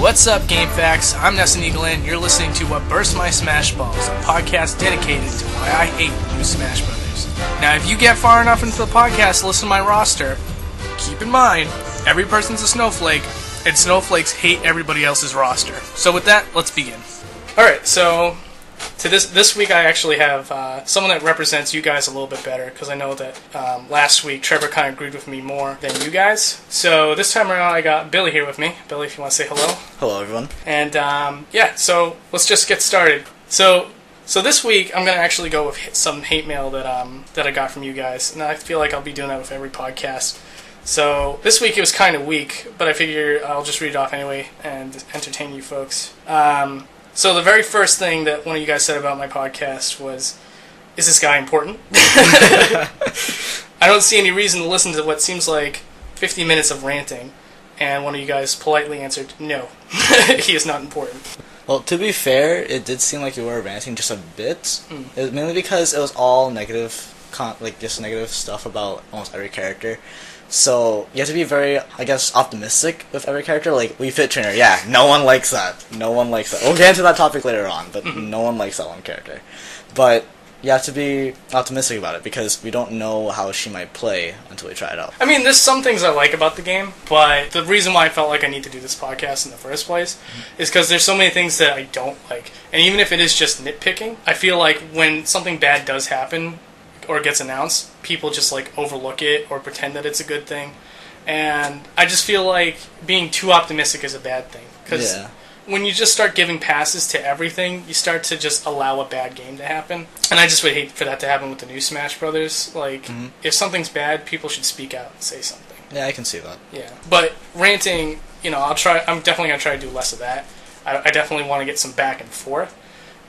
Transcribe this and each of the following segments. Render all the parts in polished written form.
What's up, Game Facts? I'm Nessun Eagle, and you're listening to What Burst My Smash Balls, a podcast dedicated to why I hate the new Smash Brothers. Now, if you get far enough into the podcast to listen to my roster, keep in mind, every person's a snowflake, and snowflakes hate everybody else's roster. So with that, let's begin. Alright, so to this week I actually have someone that represents you guys a little bit better, because I know that last week Trevor kind of agreed with me more than you guys. So this time around I got Billy here with me. Billy, if you want to say hello. Hello, everyone. And yeah, so let's just get started. So this week I'm going to actually go with some hate mail that I got from you guys, and I feel like I'll be doing that with every podcast. So this week it was kind of weak, but I figure I'll just read it off anyway and entertain you folks. So the very first thing that one of you guys said about my podcast was, is this guy important? I don't see any reason to listen to what seems like 50 minutes of ranting. And one of you guys politely answered, no, he is not important. Well, to be fair, it did seem like you were ranting just a bit. It was mainly because it was all negative, just negative stuff about almost every character. So you have to be very, I guess, optimistic with every character. Like, Wii Fit Trainer, yeah, no one likes that. No one likes that. We'll get into that topic later on, but no one likes that one character. But you have to be optimistic about it, because we don't know how she might play until we try it out. I mean, there's some things I like about the game, but the reason why I felt like I need to do this podcast in the first place is because there's so many things that I don't like. And even if it is just nitpicking, I feel like when something bad does happen or gets announced, people just like overlook it or pretend that it's a good thing. And I just feel like being too optimistic is a bad thing. Because when you just start giving passes to everything, you start to just allow a bad game to happen. And I just would hate for that to happen with the new Smash Brothers. Like, if something's bad, people should speak out and say something. Yeah, I can see that. Yeah. But ranting, I'm definitely going to try to do less of that. I definitely want to get some back and forth.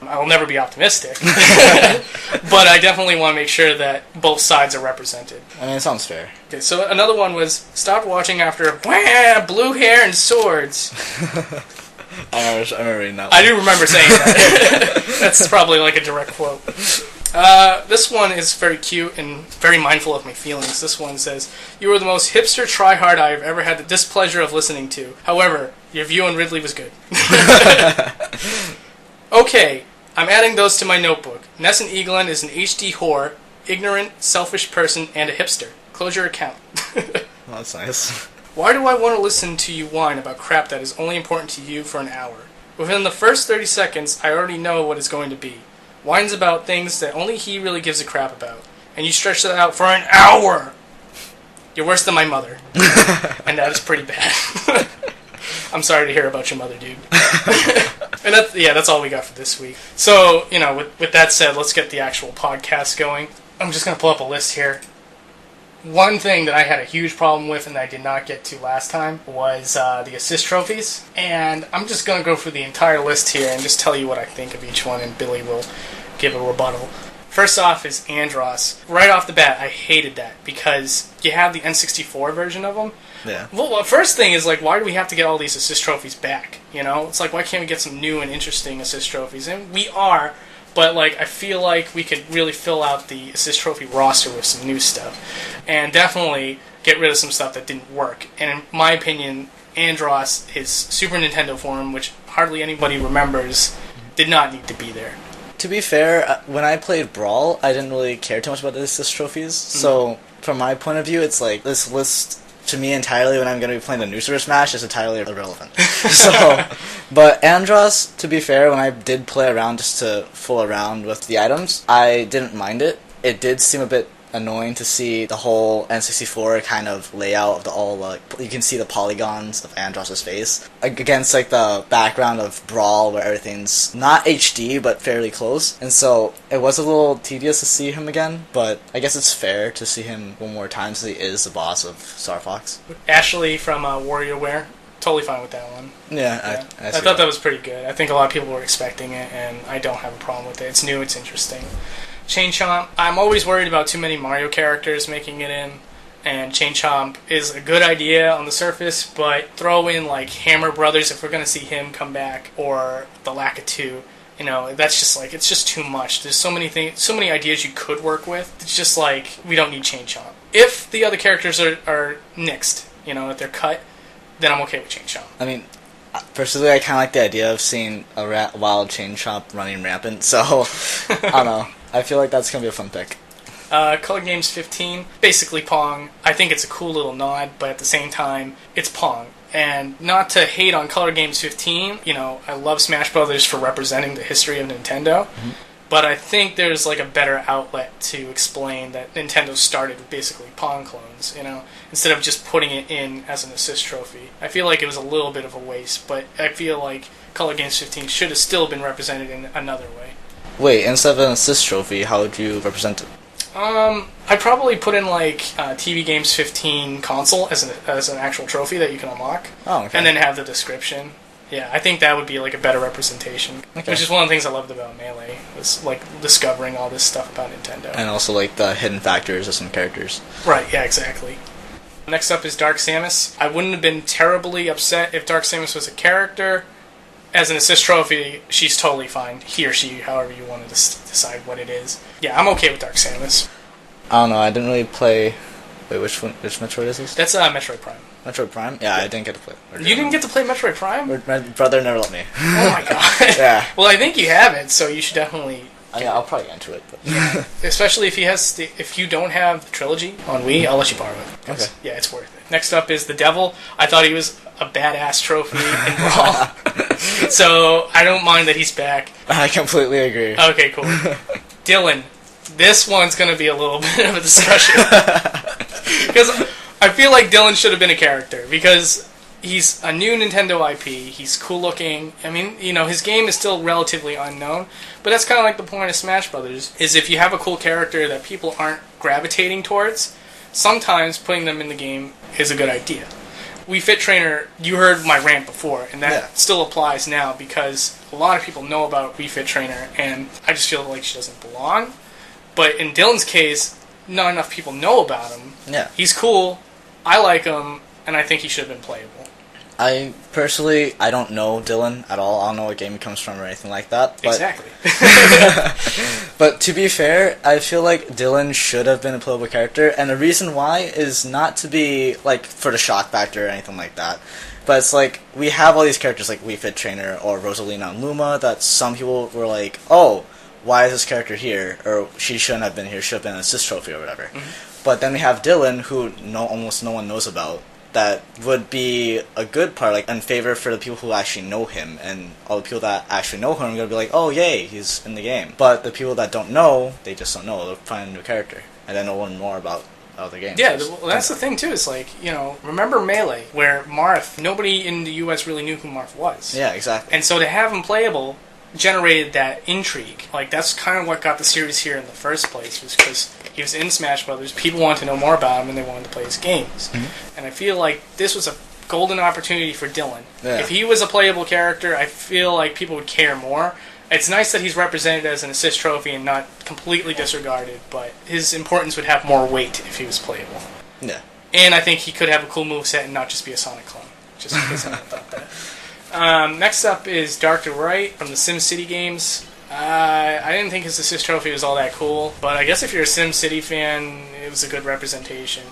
I will never be optimistic, but I definitely want to make sure that both sides are represented. I mean, it sounds fair. Okay, so another one was, stop watching after blue hair and swords. I remember reading that one. I do remember saying that. That's probably like a direct quote. This one is very cute and very mindful of my feelings. This one says, you are the most hipster tryhard I have ever had the displeasure of listening to. However, your view on Ridley was good. Okay, I'm adding those to my notebook. Nessun Eaglin is an HD whore, ignorant, selfish person, and a hipster. Close your account. Well, that's nice. Why do I want to listen to you whine about crap that is only important to you for an hour? Within the first 30 seconds, I already know what it's going to be. Whines about things that only he really gives a crap about. And you stretch that out for an hour! You're worse than my mother. And that is pretty bad. I'm sorry to hear about your mother, dude. And that's all we got for this week. So, with that said, let's get the actual podcast going. I'm just going to pull up a list here. One thing that I had a huge problem with and that I did not get to last time was the assist trophies. And I'm just going to go through the entire list here and just tell you what I think of each one, and Billy will give a rebuttal. First off is Andross. Right off the bat, I hated that because you have the N64 version of them. Yeah. Well, the first thing is, like, why do we have to get all these assist trophies back? It's like, why can't we get some new and interesting assist trophies? And we are, but, like, I feel like we could really fill out the assist trophy roster with some new stuff. And definitely get rid of some stuff that didn't work. And in my opinion, Andross, his Super Nintendo form, which hardly anybody remembers, did not need to be there. To be fair, when I played Brawl, I didn't really care too much about the assist trophies. So, from my point of view, it's like, this list, to me entirely, when I'm going to be playing the new Super Smash, is entirely irrelevant. But Andross, to be fair, when I did play around just to fool around with the items, I didn't mind it. It did seem a bit annoying to see the whole N64 kind of layout of the you can see the polygons of Andross's face against like the background of Brawl, where everything's not HD but fairly close. And so it was a little tedious to see him again, but I guess it's fair to see him one more time since he is the boss of Star Fox. Ashley from WarioWare, totally fine with that one. Yeah. I thought that was pretty good. I think a lot of people were expecting it, and I don't have a problem with it. It's new, it's interesting. Chain Chomp, I'm always worried about too many Mario characters making it in, and Chain Chomp is a good idea on the surface, but throw in like Hammer Brothers if we're going to see him come back, or the Lakitu. That's just like, it's just too much. There's so many things, so many ideas you could work with. It's just like, we don't need Chain Chomp. If the other characters are nixed, if they're cut, then I'm okay with Chain Chomp. I mean, Personally, I kind of like the idea of seeing a wild chain chomp running rampant, so I don't know. I feel like that's going to be a fun pick. Color Games 15, basically Pong. I think it's a cool little nod, but at the same time, it's Pong. And not to hate on Color Games 15, I love Smash Brothers for representing the history of Nintendo, but I think there's like a better outlet to explain that Nintendo started with basically Pong clones, instead of just putting it in as an assist trophy. I feel like it was a little bit of a waste, but I feel like Color Games 15 should have still been represented in another way. Wait, instead of an assist trophy, how would you represent it? I'd probably put in like TV Games 15 console as an actual trophy that you can unlock. Oh, okay. And then have the description. Yeah, I think that would be like a better representation. Okay. Which is one of the things I loved about Melee, was like discovering all this stuff about Nintendo. And also like the hidden factors of some characters. Right, yeah, exactly. Next up is Dark Samus. I wouldn't have been terribly upset if Dark Samus was a character. As an assist trophy, she's totally fine. He or she, however you want to decide what it is. Yeah, I'm okay with Dark Samus. I don't know, I didn't really play... Wait, which Metroid is this? That's Metroid Prime. Metroid Prime? Yeah, I didn't get to play it. You didn't get to play Metroid Prime? My brother never let me. Oh my god. Yeah. Well, I think you have it, so you should definitely... Yeah, I'll probably get into it. But especially if you don't have the trilogy on Wii, I'll let you borrow it. Okay. Yeah, it's worth it. Next up is the Devil. I thought he was a badass trophy in Brawl. So I don't mind that he's back. I completely agree. Okay, cool. Dylan, this one's going to be a little bit of a discussion. Because I feel like Dylan should have been a character, because he's a new Nintendo IP, he's cool looking. I mean, his game is still relatively unknown, but that's kind of like the point of Smash Brothers, is if you have a cool character that people aren't gravitating towards, sometimes putting them in the game is a good idea. Wii Fit Trainer, you heard my rant before, and that still applies now, because a lot of people know about Wii Fit Trainer, and I just feel like she doesn't belong. But in Dylan's case, not enough people know about him. Yeah. He's cool, I like him, and I think he should have been playable. I don't know Dylan at all. I don't know what game he comes from or anything like that. But Exactly. But to be fair, I feel like Dylan should have been a playable character, and the reason why is not to be like for the shock factor or anything like that. But it's like we have all these characters like Wii Fit Trainer or Rosalina and Luma that some people were like, oh, why is this character here? Or she shouldn't have been here. Should have been an assist trophy or whatever. Mm-hmm. But then we have Dylan, who almost no one knows about. That would be a good part, like in favor for the people who actually know him, and all the people that actually know him are gonna be like, oh yay, he's in the game. But the people that don't know, they just don't know. They'll find a new character, and then they'll learn more about other games. Yeah, well, that's the thing too. It's like, remember Melee, where Marth, nobody in the U.S. really knew who Marth was. Yeah, exactly. And so to have him playable generated that intrigue. Like, that's kind of what got the series here in the first place, was because he was in Smash Brothers, people wanted to know more about him, and they wanted to play his games. Mm-hmm. And I feel like this was a golden opportunity for Dylan. Yeah. If he was a playable character, I feel like people would care more. It's nice that he's represented as an assist trophy and not completely disregarded, but his importance would have more weight if he was playable. Yeah. And I think he could have a cool moveset and not just be a Sonic clone. Just because I thought that. Next up is Dr. Wright from the SimCity games. I didn't think his assist trophy was all that cool, but I guess if you're a SimCity fan, it was a good representation.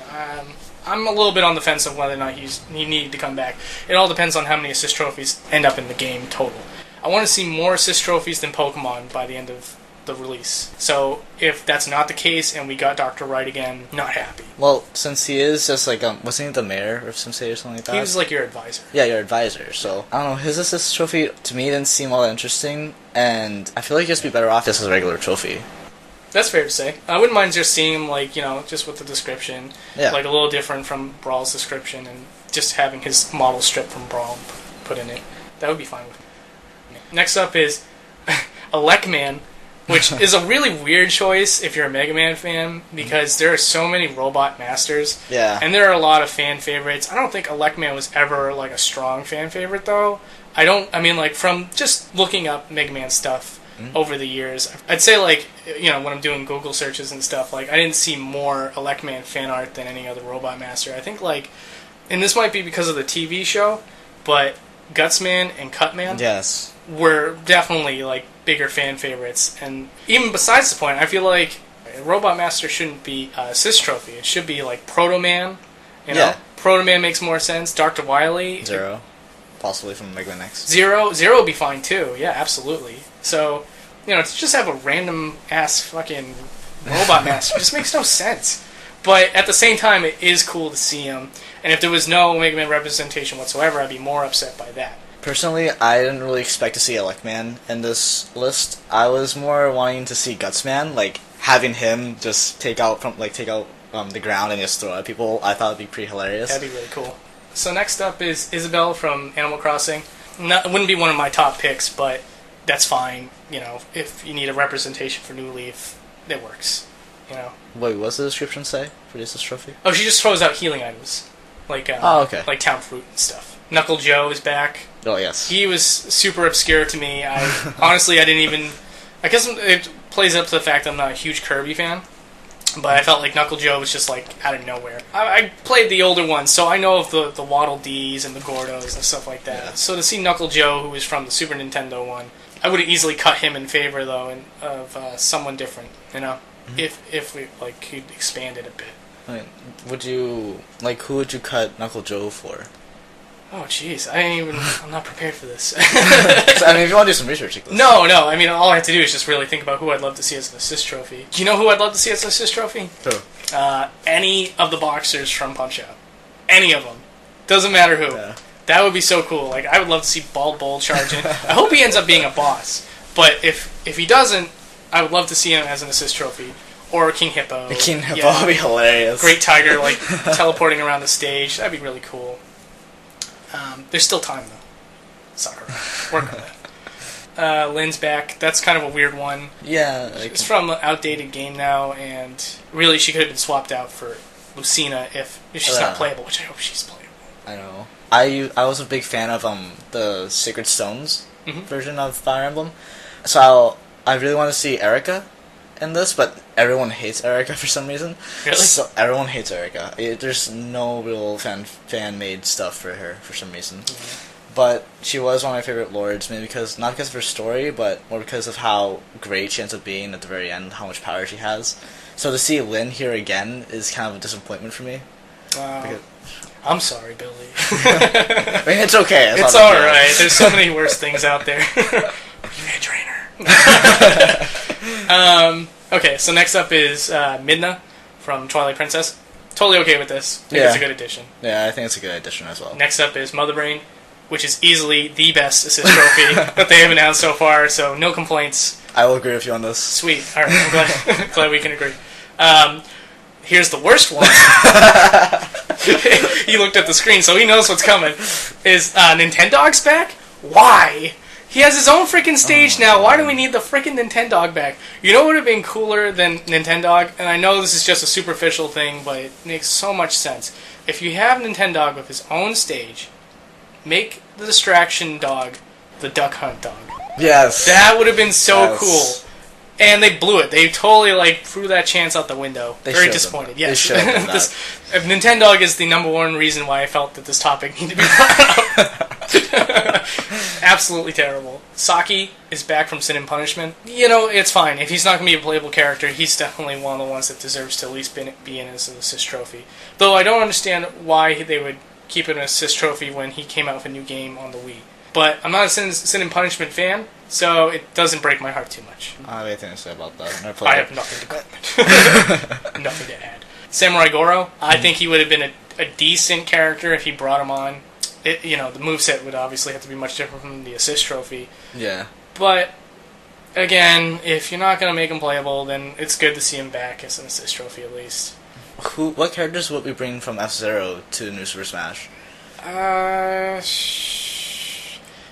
I'm a little bit on the fence of whether or not he needed to come back. It all depends on how many assist trophies end up in the game total. I want to see more assist trophies than Pokemon by the end of the release. So if that's not the case and we got Dr. Wright again, not happy. Well, since he is just like, wasn't he the mayor of SimCity or something like that? He was like your advisor. Yeah, your advisor. So, I don't know, his assist trophy to me didn't seem all that interesting, and I feel like he'd just be better off just as a regular trophy. That's fair to say. I wouldn't mind just seeing him, like, just with the description. Yeah. Like a little different from Brawl's description, and just having his model strip from Brawl put in it. That would be fine with me. Next up is Elecman, which is a really weird choice if you're a Mega Man fan, because there are so many Robot Masters. Yeah. And there are a lot of fan favorites. I don't think Elecman was ever, like, a strong fan favorite, though. From just looking up Mega Man stuff over the years, I'd say, like, when I'm doing Google searches and stuff, like, I didn't see more Elecman fan art than any other Robot Master. I think, like, and this might be because of the TV show, but Gutsman and Cutman were definitely, like, bigger fan favorites. And even besides the point, I feel like Robot Master shouldn't be a assist trophy. It should be like Proto Man. Yeah. Proto Man makes more sense. Dr. Wily. Zero. possibly from Mega Man X. Zero would be fine too. Yeah, absolutely. So, to just have a random ass fucking robot master just makes no sense. But at the same time, it is cool to see him. And if there was no Mega Man representation whatsoever, I'd be more upset by that. Personally, I didn't really expect to see Elecman in this list. I was more wanting to see Gutsman, like having him just take out the ground and just throw at people. I thought it'd be pretty hilarious. That'd be really cool. So next up is Isabelle from Animal Crossing. It wouldn't be one of my top picks, but that's fine. If you need a representation for New Leaf, it works. Wait, what's the description say for this trophy? Oh, she just throws out healing items, like okay, like town fruit and stuff. Knuckle Joe is back. Oh yes, he was super obscure to me. Honestly, I didn't even. I guess it plays up to the fact I'm not a huge Kirby fan. But I felt like Knuckle Joe was just, out of nowhere. I played the older ones, so I know of the Waddle Dees and the Gordos and stuff like that. Yeah. So to see Knuckle Joe, who was from the Super Nintendo one, I would have easily cut him in favor, though, of someone different, Mm-hmm. If we, he'd expanded a bit. Who would you cut Knuckle Joe for? Oh, jeez. I'm not prepared for this. If you want to do some research, you can. No. All I have to do is just really think about who I'd love to see as an assist trophy. Do you know who I'd love to see as an assist trophy? Who? Any of the boxers from Punch-Out. Any of them. Doesn't matter who. Yeah. That would be so cool. I would love to see Bald Bull charge in. I hope he ends up being a boss. But if he doesn't, I would love to see him as an assist trophy. Or King Hippo. King Hippo would be hilarious. Great Tiger, teleporting around the stage. That'd be really cool. There's still time, though. Sakura. Work on that. Lynn's back. That's kind of a weird one. Yeah. It's from an outdated game now, and really she could have been swapped out for Lucina if she's not playable, which I hope she's playable. I know. I was a big fan of the Sacred Stones version of Fire Emblem. So I really want to see Erika in this, but everyone hates Erika for some reason. Really? So everyone hates Erika. There's no real fan-made stuff for her for some reason. Mm-hmm. But she was one of my favorite lords, maybe not because of her story, but more because of how great she ends up being at the very end, how much power she has. So to see Lynn here again is kind of a disappointment for me. Wow. I'm sorry, Billy. It's okay. It's alright. There's so many worse things out there. You need a trainer. Okay, so next up is Midna from Twilight Princess. Totally okay with this. I think it's a good addition. Yeah, I think it's a good addition as well. Next up is Mother Brain, which is easily the best assist trophy that they have announced so far, so no complaints. I will agree with you on this. Sweet. Alright, I'm glad we can agree. Here's the worst one. He looked at the screen, so he knows what's coming. Is Nintendog's back? Why? He has his own freaking stage now. Why do we need the freaking Nintendog back? You know what would have been cooler than Nintendog? And I know this is just a superficial thing, but it makes so much sense. If you have Nintendog with his own stage, make the distraction dog the Duck Hunt dog. Yes. That would have been so cool. And they blew it. They totally threw that chance out the window. Very disappointed. Yes. They should have done that. Nintendog is the number one reason why I felt that this topic needed to be brought up. Absolutely terrible. Saki is back from Sin and Punishment. It's fine. If he's not going to be a playable character, he's definitely one of the ones that deserves to at least be in as an assist trophy. Though I don't understand why they would keep it an assist trophy when he came out with a new game on the Wii. But I'm not a Sin and Punishment fan, so it doesn't break my heart too much. I have anything to say about that. I have nothing to comment. Nothing to add. Samurai Goro, I think he would have been a decent character if he brought him on. The moveset would obviously have to be much different from the assist trophy. Yeah. But, again, if you're not going to make him playable, then it's good to see him back as an assist trophy at least. What characters would we bring from F-Zero to New Super Smash?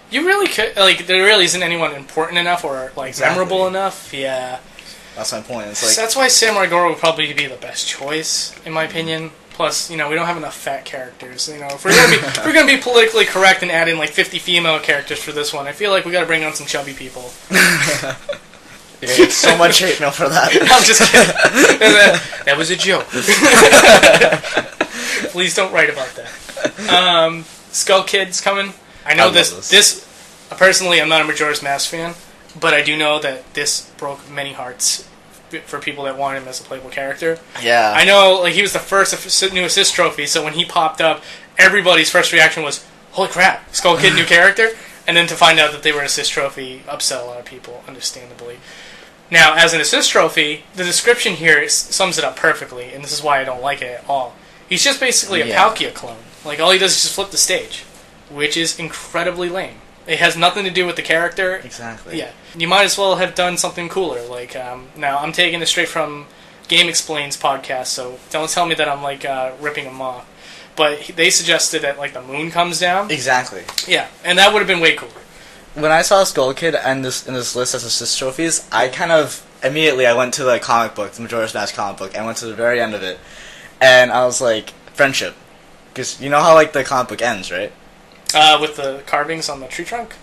You really could, there really isn't anyone important enough or, memorable enough. Yeah. That's my point. So that's why Samurai Goro would probably be the best choice, in my opinion. Plus, we don't have enough fat characters. If we're gonna be politically correct and add in 50 female characters for this one, I feel like we gotta bring on some chubby people. You're gonna get so much hate mail for that. I'm just kidding. That was a joke. Please don't write about that. Skull Kid's coming. I know this. Personally, I'm not a Majora's Mask fan, but I do know that this broke many hearts for people that wanted him as a playable character. Yeah. I know, he was the first new assist trophy, so when he popped up, everybody's first reaction was, holy crap, Skull Kid, new character. And then to find out that they were an assist trophy upset a lot of people, understandably. Now, as an assist trophy, the description here sums it up perfectly, and this is why I don't like it at all. He's just basically a Palkia clone. Like, all he does is just flip the stage, which is incredibly lame. It has nothing to do with the character. Exactly. Yeah. You might as well have done something cooler. Like, now, I'm taking this straight from Game Explain's podcast, so don't tell me that I'm, like, ripping them off. But they suggested that, like, the moon comes down. Exactly. Yeah, and that would have been way cooler. When I saw Skull Kid in this list as assist trophies, I kind of immediately I went to the comic book, the Majora's Mask comic book, and went to the very end of it, and I was like, friendship, because you know how like the comic book ends, right? With the carvings on the tree trunk.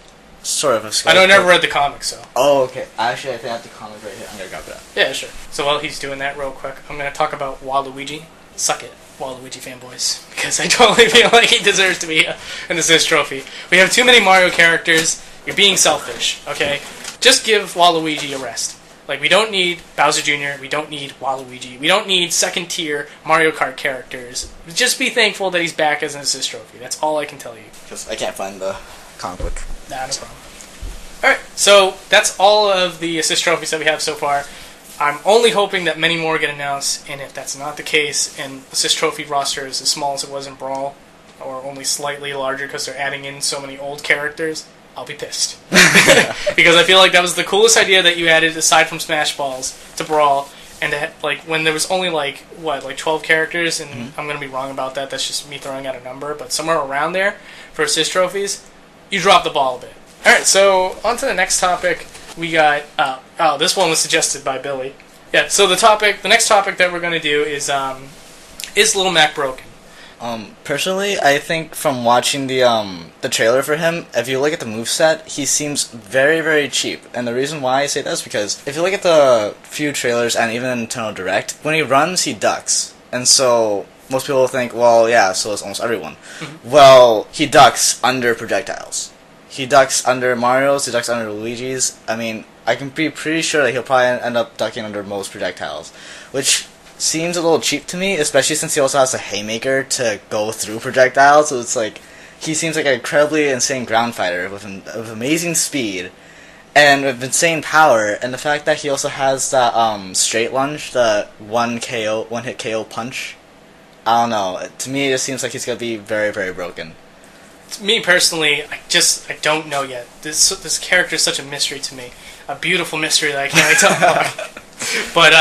Sort of. I never read the comic, so. Oh, okay. Actually, I think I have the comic right here. I'm gonna grab it. Yeah, sure. So while he's doing that, real quick, I'm gonna talk about Waluigi. Suck it, Waluigi fanboys, because I totally feel like he deserves to be an assist trophy. We have too many Mario characters. You're being selfish, okay? Just give Waluigi a rest. Like, we don't need Bowser Jr., we don't need Waluigi, we don't need second-tier Mario Kart characters. Just be thankful that he's back as an assist trophy. That's all I can tell you. Because I can't find the comic book. Nah, no problem. Alright, so that's all of the assist trophies that we have so far. I'm only hoping that many more get announced, and if that's not the case, and assist trophy roster is as small as it was in Brawl, or only slightly larger because they're adding in so many old characters, I'll be pissed. Because I feel like that was the coolest idea that you added, aside from Smash Balls, to Brawl, and to, like, when there was only, like 12 characters, and I'm going to be wrong about that, that's just me throwing out a number, but somewhere around there, for assist trophies, you dropped the ball a bit. Alright, so on to the next topic. We got, this one was suggested by Billy. Yeah, so the next topic that we're going to do is Little Mac broken? Personally, I think from watching the trailer for him, if you look at the moveset, he seems very, very cheap. And the reason why I say that is because if you look at the few trailers and even in Nintendo Direct, when he runs, he ducks. And so most people think, well, yeah, so is almost everyone. Mm-hmm. Well, he ducks under projectiles. He ducks under Mario's, he ducks under Luigi's. I mean, I can be pretty sure that he'll probably end up ducking under most projectiles, which seems a little cheap to me, especially since he also has a haymaker to go through projectiles, so it's like, he seems like an incredibly insane ground fighter with amazing speed, and with insane power, and the fact that he also has that straight lunge, the one-hit KO punch, I don't know, to me it just seems like he's going to be very, very broken. Me personally, I don't know yet. This character is such a mystery to me. A beautiful mystery that I can't really tell about. But,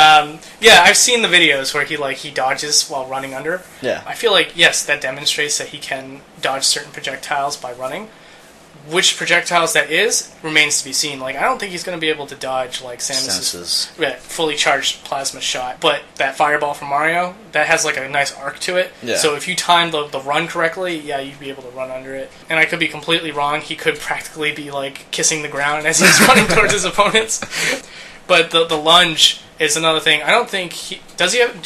yeah, I've seen the videos where he dodges while running under. Yeah. I feel like, yes, that demonstrates that he can dodge certain projectiles by running. Which projectiles that is remains to be seen. Like, I don't think he's going to be able to dodge, like, Samus's fully charged plasma shot. But that fireball from Mario, that has, like, a nice arc to it. Yeah. So if you time the run correctly, yeah, you'd be able to run under it. And I could be completely wrong. He could practically be, like, kissing the ground as he's running towards his opponents. But the lunge is another thing. I don't think he... Does he have...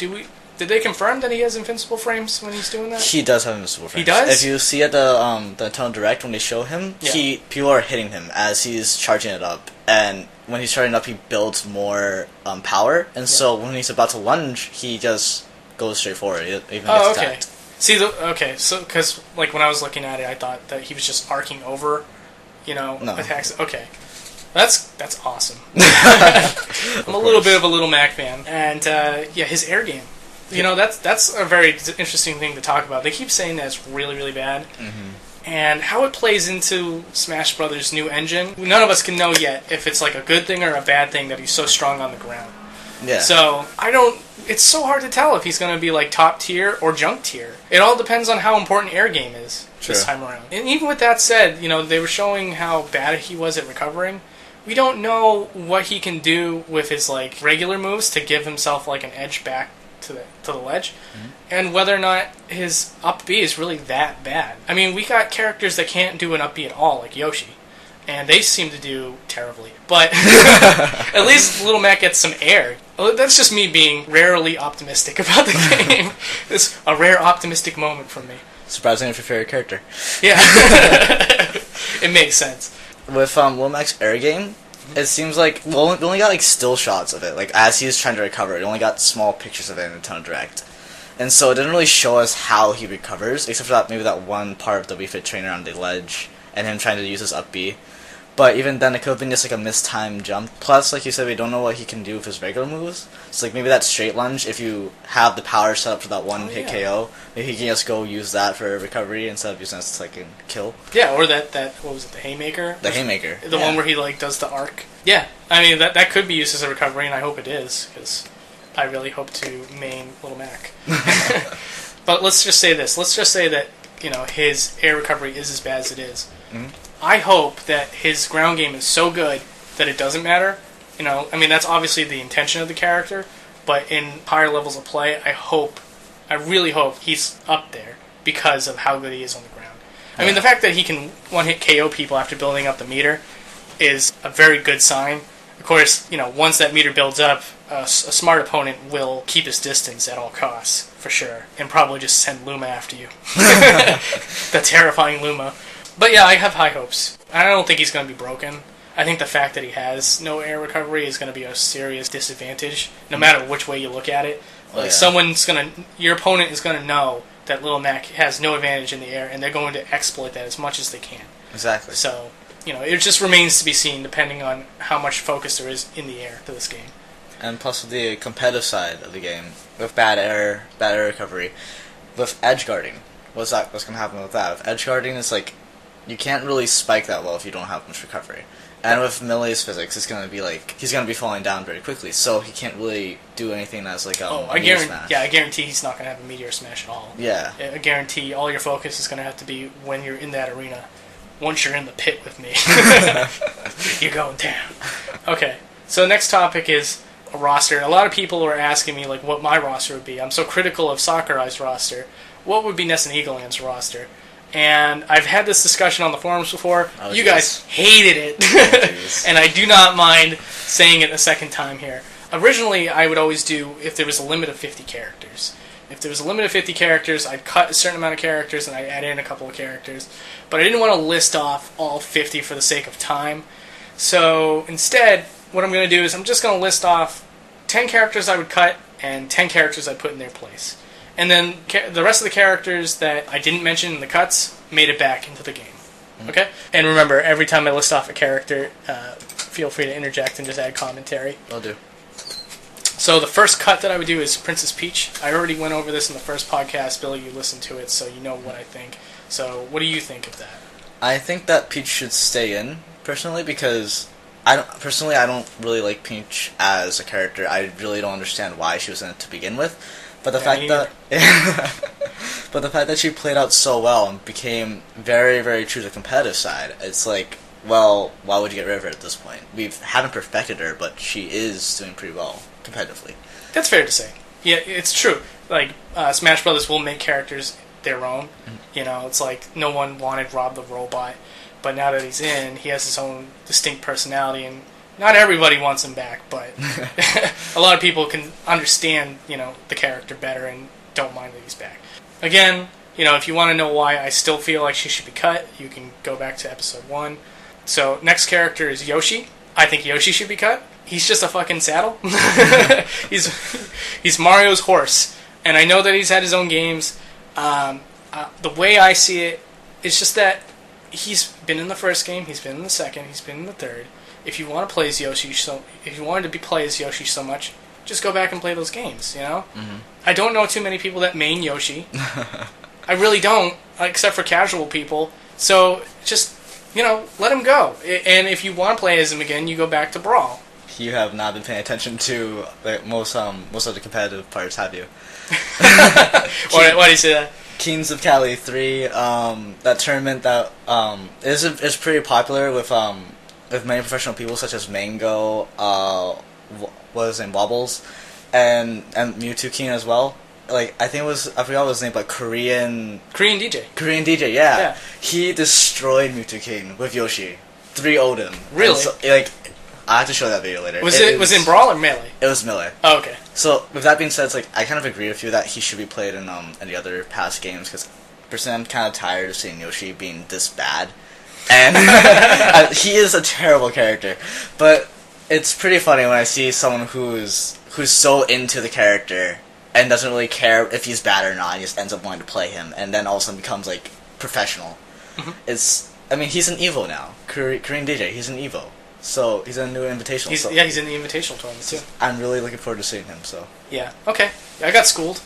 Did they confirm that he has invincible frames when he's doing that? He does have invincible frames. He does? If you see at the Nintendo Direct when they show him, people are hitting him as he's charging it up. And when he's charging it up, he builds more power. And so when he's about to lunge, he just goes straight forward. He even gets attacked. See, so, because, like, when I was looking at it, I thought that he was just arcing over, attacks. Okay. That's awesome. I'm a little bit of a Little Mac fan. And, his air game. That's a very interesting thing to talk about. They keep saying that it's really, really bad. Mm-hmm. And how it plays into Smash Brothers' new engine, none of us can know yet if it's like a good thing or a bad thing that he's so strong on the ground. Yeah. So, it's so hard to tell if he's going to be like top tier or junk tier. It all depends on how important air game is this time around. And even with that said, they were showing how bad he was at recovering. We don't know what he can do with his like regular moves to give himself like an edge back to the ledge, and whether or not his up B is really that bad. I mean, we got characters that can't do an up B at all, like Yoshi, and they seem to do terribly. But at least Little Mac gets some air. Well, that's just me being rarely optimistic about the game. It's a rare optimistic moment from me. Surprising if your favorite character. Yeah. It makes sense. With Little Mac's air game, it seems like we only got like still shots of it, like as he's trying to recover. We only got small pictures of it in Nintendo Direct, And so it didn't really show us how he recovers, except for that maybe that one part of the Wii Fit trainer on the ledge, and him trying to use his up B. But even then, it could have been just like a mistimed jump. Plus, like you said, we don't know what he can do with his regular moves. So like maybe that straight lunge, if you have the power set up for that one hit KO, maybe he can just go use that for recovery instead of using that to like a kill. Yeah, or that what was it, the haymaker? The haymaker. The one where he like does the arc. Yeah, I mean that could be used as a recovery, and I hope it is, because I really hope to main Little Mac. But let's just say this. Let's just say that, you know, his air recovery is as bad as it is. Mm-hmm. I hope that his ground game is so good that it doesn't matter. You know, I mean, that's obviously the intention of the character, but in higher levels of play, I really hope he's up there because of how good he is on the ground. I mean, the fact that he can one-hit KO people after building up the meter is a very good sign. Of course, you know, once that meter builds up, a smart opponent will keep his distance at all costs, for sure, and probably just send Luma after you. The terrifying Luma. But yeah, I have high hopes. I don't think he's going to be broken. I think the fact that he has no air recovery is going to be a serious disadvantage, no matter which way you look at it. Like your opponent is going to know that Little Mac has no advantage in the air, and they're going to exploit that as much as they can. Exactly. So, you know, it just remains to be seen, depending on how much focus there is in the air to this game. And plus with the competitive side of the game, with bad air recovery, with edge guarding, what's going to happen with that? With edge guarding, it's like, you can't really spike that well if you don't have much recovery. And with Melee's physics, it's going to be like, he's going to be falling down very quickly, so he can't really do anything that's like a Meteor Smash. Yeah, I guarantee he's not going to have a Meteor Smash at all. Yeah. I guarantee all your focus is going to have to be when you're in that arena. Once you're in the pit with me, you're going down. Okay, so next topic is a roster. A lot of people are asking me like what my roster would be. I'm so critical of Sakurai's roster. What would be Ness and Eagleland's roster? And I've had this discussion on the forums before. Oh, you guys hated it. And I do not mind saying it a second time here. Originally, I would always do, if there was a limit of 50 characters. If there was a limit of 50 characters, I'd cut a certain amount of characters and I'd add in a couple of characters. But I didn't want to list off all 50 for the sake of time. So instead, what I'm going to do is I'm just going to list off 10 characters I would cut and 10 characters I'd put in their place. And then the rest of the characters that I didn't mention in the cuts made it back into the game. Okay? And remember, every time I list off a character, feel free to interject and just add commentary. Will do. So the first cut that I would do is Princess Peach. I already went over this in the first podcast. Billy, you listened to it, so you know what I think. So what do you think of that? I think that Peach should stay in, personally, because I don't really like Peach as a character. I really don't understand why she was in it to begin with. But the fact that she played out so well and became very, very true to the competitive side, it's like, well, why would you get rid of her at this point? We haven't perfected her, but she is doing pretty well competitively. That's fair to say. Yeah, it's true. Like, Smash Brothers will make characters their own. Mm-hmm. You know, it's like no one wanted Rob the Robot, but now that he's in, he has his own distinct personality, and not everybody wants him back, but a lot of people can understand, you know, the character better and don't mind that he's back. Again, you know, if you want to know why I still feel like she should be cut, you can go back to episode 1. So, next character is Yoshi. I think Yoshi should be cut. He's just a fucking saddle. He's Mario's horse. And I know that he's had his own games. The way I see it, it's just that he's been in the first game, he's been in the second, he's been in the third. If you want to play as Yoshi, if you wanted to play as Yoshi so much, just go back and play those games, you know? Mm-hmm. I don't know too many people that main Yoshi. I really don't, except for casual people. So, just, you know, let him go. And if you want to play as him again, you go back to Brawl. You have not been paying attention to most of the competitive parts, have you? Why do you say that? Kings of Cali 3, that tournament that is pretty popular with many professional people such as Mango, what was his name, Wobbles, and Mewtwo King as well. Like, I forgot what his name, but Korean DJ, yeah. He destroyed Mewtwo King with Yoshi. 3-0'd him. Really? So, like, I have to show that video later. Was it in Brawl or Melee? It was Melee. Oh, okay. So, with that being said, it's like, I kind of agree with you that he should be played in the other past games, because personally I'm kind of tired of seeing Yoshi being this bad. And he is a terrible character. But it's pretty funny when I see someone who's so into the character and doesn't really care if he's bad or not. He just ends up wanting to play him, and then all of a sudden becomes like professional. He's an Evo now. Korean DJ, he's an Evo. So he's in a new invitational. He's in the invitational tournament too. I'm really looking forward to seeing him. So yeah, okay. I got schooled.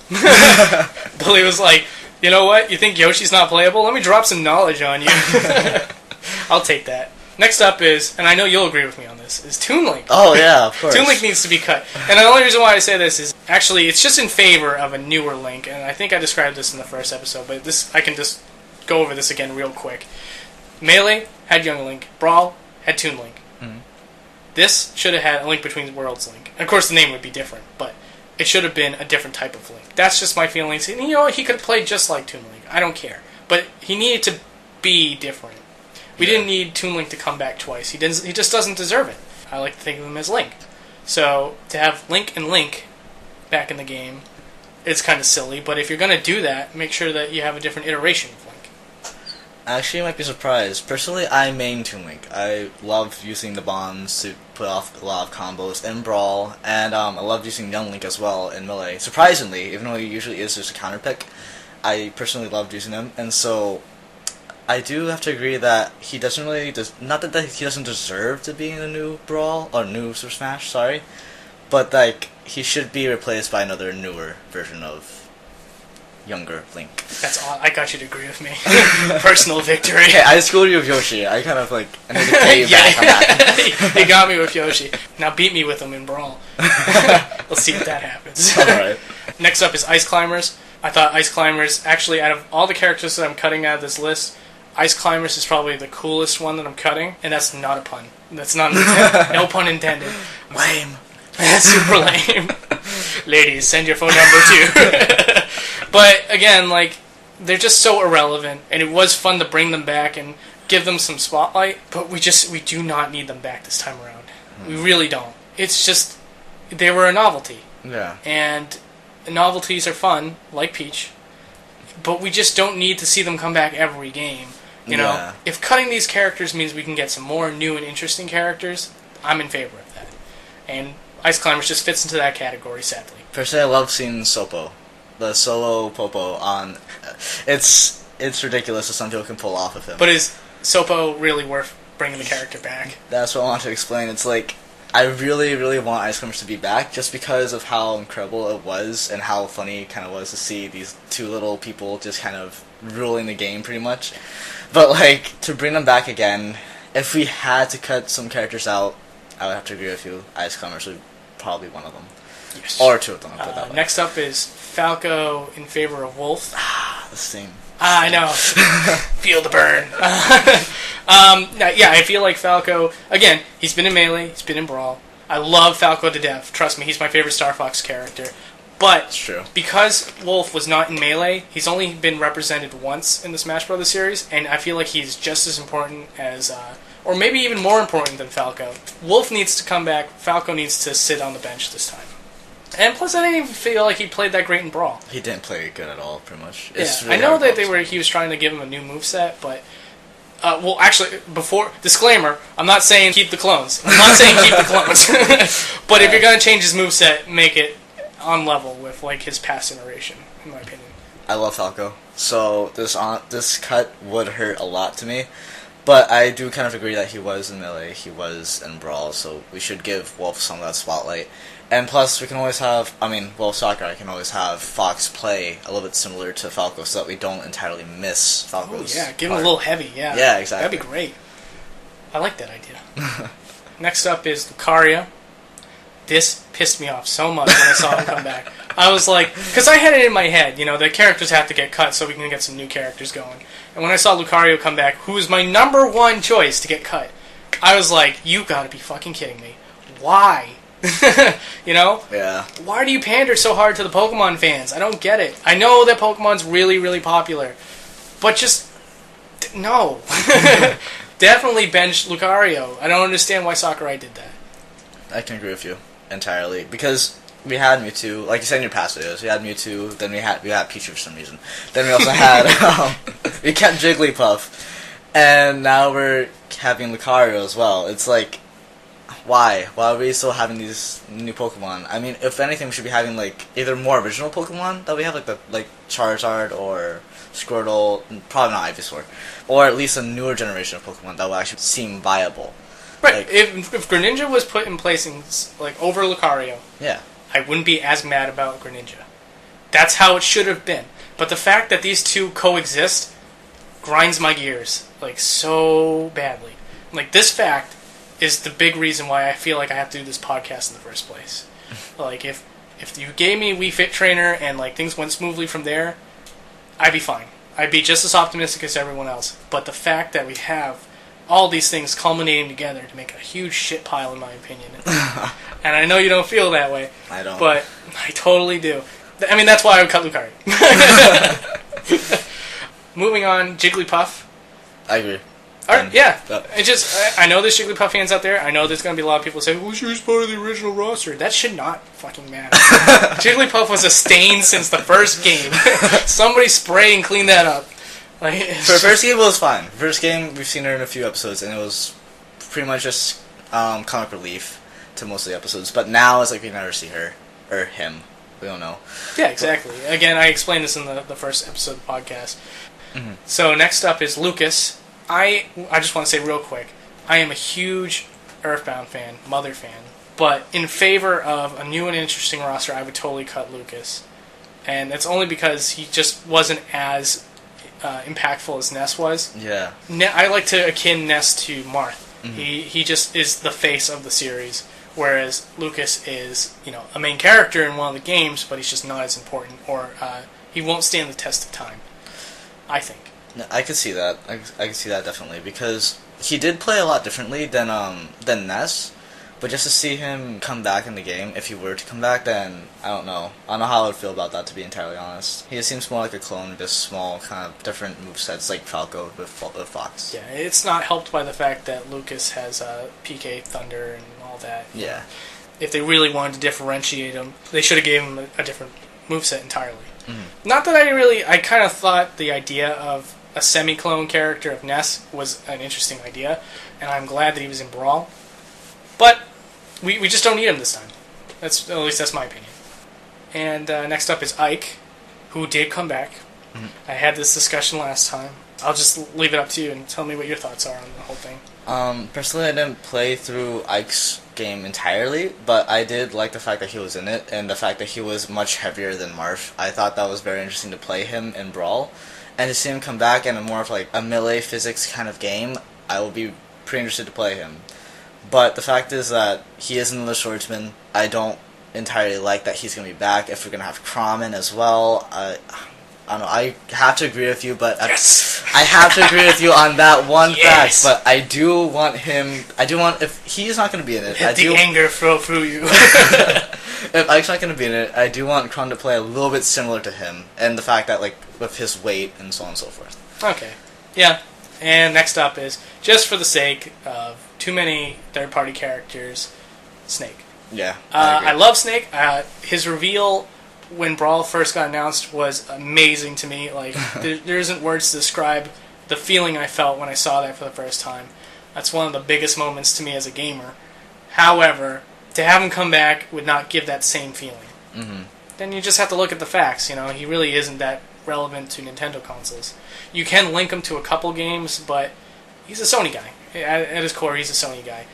Billy was like, "You know what? You think Yoshi's not playable? Let me drop some knowledge on you." I'll take that. Next up is, and I know you'll agree with me on this, is Toon Link. Oh yeah, of course. Toon Link needs to be cut. And the only reason why I say this is actually it's just in favor of a newer Link, and I think I described this in the first episode, but this I can just go over this again real quick. Melee had Young Link, Brawl had Toon Link. This should have had a Link Between Worlds Link. And of course the name would be different, but it should have been a different type of Link. That's just my feelings. And you know what? He could have played just like Toon Link. I don't care. But he needed to be different. We didn't need Toon Link to come back twice. He just doesn't deserve it. I like to think of him as Link. So to have Link and Link back in the game, it's kind of silly. But if you're going to do that, make sure that you have a different iteration of Link. Actually, you might be surprised. Personally, I main Toon Link. I love using the bombs to put off a lot of combos in Brawl, and I love using Young Link as well in Melee. Surprisingly, even though he usually is just a counter pick, I personally loved using them, and so I do have to agree that he doesn't really not that he doesn't deserve to be in a new Brawl or new Super Smash, sorry, but like he should be replaced by another newer version of younger Link. That's all. I got you to agree with me. Personal victory. Okay, I schooled you with Yoshi. I kind of like I need to pay you back on that. He got me with Yoshi. Now beat me with him in Brawl. We'll see if that happens. Alright. Next up is Ice Climbers. I thought Ice Climbers, actually, out of all the characters that I'm cutting out of this list, Ice Climbers is probably the coolest one that I'm cutting, and that's not a pun. That's not no pun intended. Lame. That's super lame. Ladies, send your phone number too. But again, like, they're just so irrelevant, and it was fun to bring them back and give them some spotlight, but we do not need them back this time around. We really don't. It's just, they were a novelty. Yeah. And novelties are fun, like Peach, but we just don't need to see them come back every game. You know, if cutting these characters means we can get some more new and interesting characters, I'm in favor of that. And Ice Climbers just fits into that category, sadly. Personally, I love seeing Sopo. The solo Popo on... It's ridiculous that some people can pull off of him. But is Sopo really worth bringing the character back? That's what I want to explain. It's like, I really, really want Ice Climbers to be back just because of how incredible it was and how funny it kind of was to see these two little people just kind of ruling the game pretty much. But like, to bring them back again, if we had to cut some characters out, I would have to agree with you. Ice Climbers would probably be one of them. Yes. Or two of them, I'll put that way. Next up is Falco in favor of Wolf. The same. I know. Feel the burn. Yeah, I feel like Falco, again, he's been in Melee, he's been in Brawl. I love Falco to death. Trust me, he's my favorite Star Fox character. But it's true. Because Wolf was not in Melee, he's only been represented once in the Smash Bros. Series, and I feel like he's just as important as, or maybe even more important than Falco. Wolf needs to come back, Falco needs to sit on the bench this time. And plus, I didn't even feel like he played that great in Brawl. He didn't play good at all, pretty much. It's really I know that he was trying to give him a new moveset, but... well, actually, disclaimer, I'm not saying keep the clones. I'm not saying keep the clones. But if you're going to change his moveset, make it on level with, like, his past iteration, in my opinion. I love Falco, so this cut would hurt a lot to me. But I do kind of agree that he was in Melee, he was in Brawl, so we should give Wolf some of that spotlight. And plus, we can always have, Sakurai can always have Fox play a little bit similar to Falco so that we don't entirely miss Falco's give him a little heavy, yeah. Yeah, exactly. That'd be great. I like that idea. Next up is Lucario. This pissed me off so much when I saw him come back. I was like, because I had it in my head, the characters have to get cut so we can get some new characters going. And when I saw Lucario come back, who was my number one choice to get cut, I was like, you gotta be fucking kidding me. Why? Yeah. Why do you pander so hard to the Pokemon fans? I don't get it. I know that Pokemon's really, really popular, but just no. Definitely bench Lucario. I don't understand why Sakurai did that. I can agree with you entirely because we had Mewtwo, like you said in your past videos. We had Mewtwo, then we had Pichu for some reason. Then we also had we kept Jigglypuff, and now we're having Lucario as well. It's like, why? Why are we still having these new Pokemon? I mean, if anything, we should be having like either more original Pokemon that we have, like Charizard or Squirtle, probably not Ivysaur, or at least a newer generation of Pokemon that will actually seem viable. Right. Like, if Greninja was put in place over Lucario, yeah, I wouldn't be as mad about Greninja. That's how it should have been. But the fact that these two coexist grinds my gears so badly. This fact is the big reason why I feel like I have to do this podcast in the first place. If you gave me Wii Fit Trainer and things went smoothly from there, I'd be fine. I'd be just as optimistic as everyone else. But the fact that we have all these things culminating together to make a huge shit pile, in my opinion. And I know you don't feel that way. I don't. But I totally do. I mean, that's why I would cut Lucario. Moving on, Jigglypuff. I agree. Yeah. I know there's Jigglypuff fans out there. I know there's going to be a lot of people saying, well, she was part of the original roster. That should not fucking matter. Jigglypuff was a stain since the first game. Somebody spray and clean that up. For first game, it was fine. First game, we've seen her in a few episodes, and it was pretty much just comic relief to most of the episodes. But now it's like we never see her. Or him. We don't know. Yeah, exactly. Again, I explained this in the first episode of the podcast. Mm-hmm. So next up is Lucas. I just want to say real quick, I am a huge Earthbound fan, Mother fan. But in favor of a new and interesting roster, I would totally cut Lucas. And it's only because he just wasn't as impactful as Ness was. Yeah. I like to akin Ness to Marth. Mm-hmm. He just is the face of the series, whereas Lucas is a main character in one of the games, but he's just not as important, or he won't stand the test of time, I think. I could see that. I could see that definitely, because he did play a lot differently than Ness. But just to see him come back in the game, if he were to come back, then I don't know. I don't know how I would feel about that, to be entirely honest. He just seems more like a clone, just small, kind of different movesets, like Falco with Fox. Yeah, it's not helped by the fact that Lucas has PK Thunder and all that. Yeah. If they really wanted to differentiate him, they should have gave him a different moveset entirely. Mm-hmm. Not that I kind of thought the idea of a semi-clone character of Ness was an interesting idea, and I'm glad that he was in Brawl. But we just don't need him this time. At least that's my opinion. And next up is Ike, who did come back. Mm-hmm. I had this discussion last time. I'll just leave it up to you and tell me what your thoughts are on the whole thing. Personally, I didn't play through Ike's game entirely, but I did like the fact that he was in it, and the fact that he was much heavier than Marth. I thought that was very interesting to play him in Brawl, and to see him come back in a more of a melee physics kind of game, I will be pretty interested to play him. But the fact is that he is another swordsman. I don't entirely like that he's going to be back. If we're going to have Kramen as well, I don't know. I have to agree with you, but yes! I have to agree with you on that one yes! fact. But I do want him. If he's not going to be in it, let the anger flow through you. If Ike's not going to be in it, I do want Kron to play a little bit similar to him, and the fact that with his weight and so on and so forth. Okay, yeah. And next up is, just for the sake of too many third-party characters, Snake. Yeah, I love Snake. His reveal when Brawl first got announced was amazing to me. There isn't words to describe the feeling I felt when I saw that for the first time. That's one of the biggest moments to me as a gamer. However, to have him come back would not give that same feeling. Mm-hmm. Then you just have to look at the facts. He really isn't that relevant to Nintendo consoles. You can link him to a couple games, but he's a Sony guy. At his core, he's a Sony guy.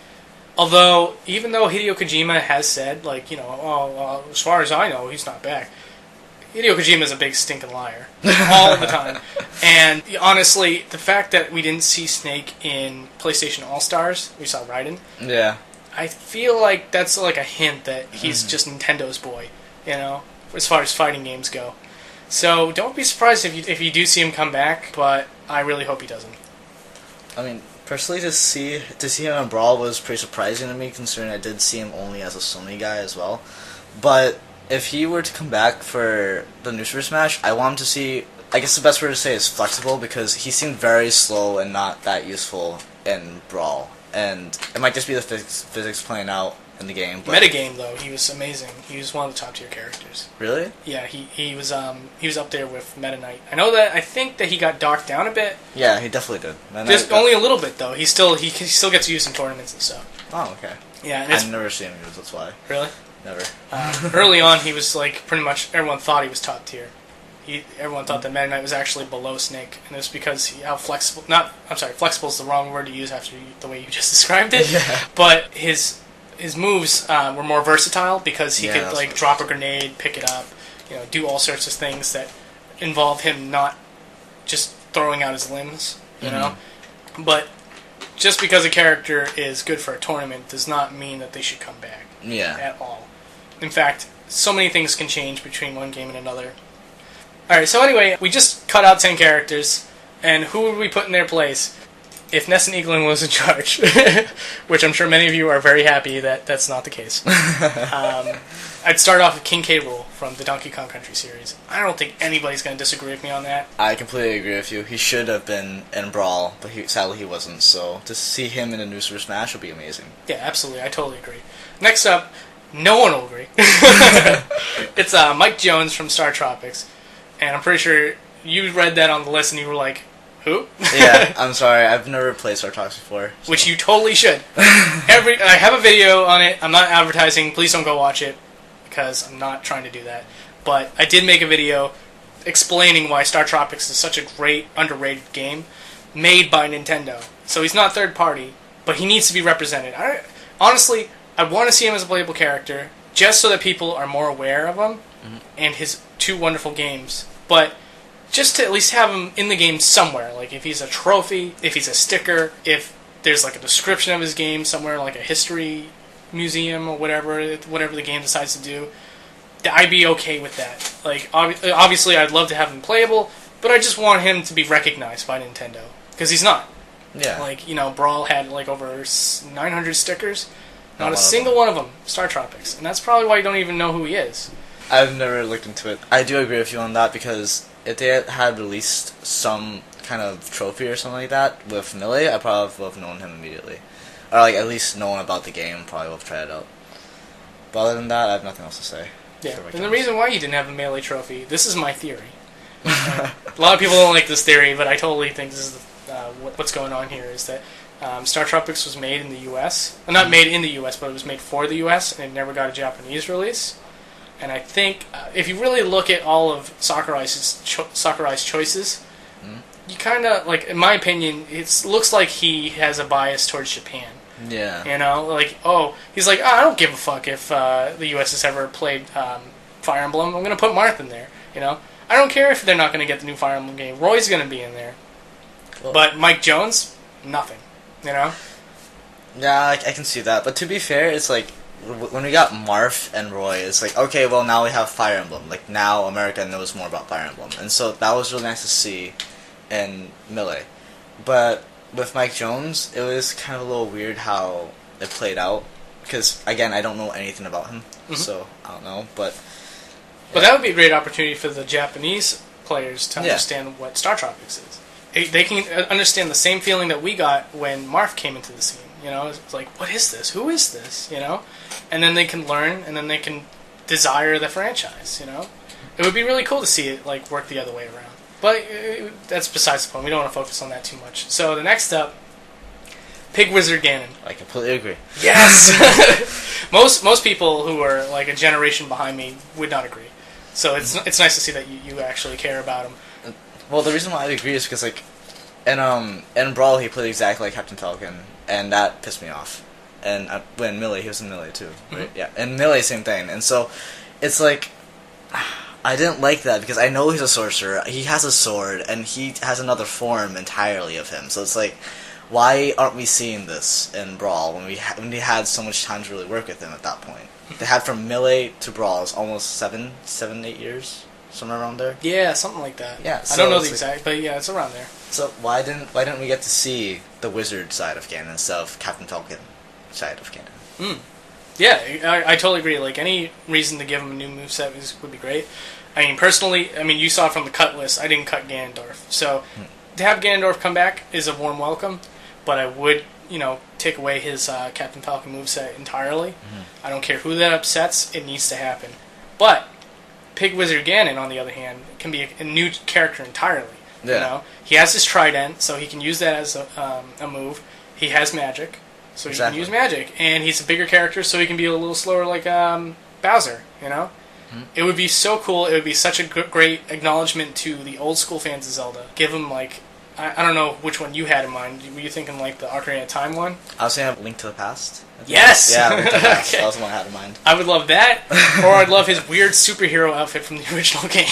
Although, even though Hideo Kojima has said, as far as I know, he's not back. Hideo Kojima is a big stinking liar. All the time. And honestly, the fact that we didn't see Snake in PlayStation All-Stars, we saw Raiden. Yeah. I feel like that's a hint that he's just Nintendo's boy, as far as fighting games go. So don't be surprised if you do see him come back, but I really hope he doesn't. I mean, personally, to see him in Brawl was pretty surprising to me, considering I did see him only as a Sony guy as well. But if he were to come back for the new Super Smash, I want him to see. I guess the best word to say is flexible, because he seemed very slow and not that useful in Brawl. and it might just be the physics playing out in the game. But Metagame though, he was amazing. He was one of the top tier characters. Really? Yeah, he was up there with Meta Knight. I think that he got docked down a bit. Yeah, he definitely did. Just only a little bit though. He still gets used in tournaments and stuff. Oh, okay. Yeah, and I've never seen him use. That's why. Really? Never. Early on, he was like pretty much everyone thought he was top tier. Everyone thought that Meta Knight was actually below Snake, and it was because how flexible. Flexible is the wrong word to use after the way you just described it. Yeah. But his moves were more versatile because he could like drop a grenade, pick it up, do all sorts of things that involve him not just throwing out his limbs, you know. But just because a character is good for a tournament does not mean that they should come back. Yeah. At all. In fact, so many things can change between one game and another. Alright, so anyway, we just cut out 10 characters, and who would we put in their place if Ness and Eaglin was in charge? Which I'm sure many of you are very happy that that's not the case. I'd start off with King K. Rool from the Donkey Kong Country series. I don't think anybody's going to disagree with me on that. I completely agree with you. He should have been in Brawl, but sadly he wasn't, so to see him in a new Super Smash would be amazing. Yeah, absolutely. I totally agree. Next up, no one will agree. It's Mike Jones from Star Tropics. And I'm pretty sure you read that on the list and you were like, who? Yeah, I'm sorry. I've never played Star Tropics before. So. Which you totally should. I have a video on it. I'm not advertising. Please don't go watch it because I'm not trying to do that. But I did make a video explaining why Star Tropics is such a great, underrated game made by Nintendo. So he's not third party, but he needs to be represented. Honestly, I want to see him as a playable character just so that people are more aware of him and his two wonderful games. But just to at least have him in the game somewhere, like if he's a trophy, if he's a sticker, if there's like a description of his game somewhere, like a history museum or whatever the game decides to do, I'd be okay with that. Like obviously, I'd love to have him playable, but I just want him to be recognized by Nintendo because he's not. Yeah. Like Brawl had like over 900 stickers, not a single one of them Star Tropics, and that's probably why you don't even know who he is. I've never looked into it. I do agree with you on that because if they had released some kind of trophy or something like that with Melee, I probably would have known him immediately. Or like at least known about the game, probably would have tried it out. But other than that, I have nothing else to say. Yeah, and the reason why you didn't have a Melee trophy, this is my theory. A lot of people don't like this theory, but I totally think this is what's going on here, is that Star Tropics was made in the U.S. Well, not made in the U.S., but it was made for the U.S., and it never got a Japanese release. And I think if you really look at all of Sakurai's choices, you kind of, like, in my opinion, it looks like he has a bias towards Japan. Yeah. He's like, I don't give a fuck if the U.S. has ever played Fire Emblem. I'm going to put Marth in there, I don't care if they're not going to get the new Fire Emblem game. Roy's going to be in there. Cool. But Mike Jones, nothing, Yeah, I can see that. But to be fair, it's like, when we got Marth and Roy, it's like, okay, well, now we have Fire Emblem. Like, now America knows more about Fire Emblem. And so that was really nice to see in Melee. But with Mike Jones, it was kind of a little weird how it played out. Because, again, I don't know anything about him. So, I don't know. But that would be a great opportunity for the Japanese players to understand what Star Tropics is. They can understand the same feeling that we got when Marth came into the scene. It's like, what is this? Who is this? And then they can learn, and then they can desire the franchise. It would be really cool to see it like work the other way around. But that's besides the point. We don't want to focus on that too much. So the next up, Pig Wizard Ganon. I completely agree. Yes. most people who are like a generation behind me would not agree. So it's nice to see that you actually care about him. Well, the reason why I agree is because like in Brawl he played exactly like Captain Falcon, and that pissed me off. And when Melee, he was in Melee too, right? Yeah, and Melee, same thing. And so it's like, I didn't like that because I know he's a sorcerer. He has a sword, and he has another form entirely of him. So it's like, why aren't we seeing this in Brawl when we had so much time to really work with him at that point? They had from Melee to Brawl is almost 7-8 years, somewhere around there. Yeah, something like that. Yeah, I don't know the exact, but yeah, it's around there. So why didn't we get to see the wizard side of Ganon instead of Captain Falcon side of Ganon? Yeah, I totally agree. Like, any reason to give him a new moveset would be great. I mean, personally, you saw from the cut list, I didn't cut Ganondorf. So, to have Ganondorf come back is a warm welcome, but I would take away his Captain Falcon moveset entirely. Mm-hmm. I don't care who that upsets, it needs to happen. But Pig Wizard Ganon, on the other hand, can be a new character entirely. Yeah. He has his trident, so he can use that as a move. He has magic, so he can use magic. And he's a bigger character, so he can be a little slower like Bowser, Mm-hmm. It would be so cool. It would be such a great acknowledgement to the old school fans of Zelda. Give them, like, I don't know which one you had in mind. Were you thinking, like, the Ocarina of Time one? I was saying Link to the Past. Yes! Yeah, Link to the Past. Okay. That was the one I had in mind. I would love that, or I'd love his weird superhero outfit from the original game.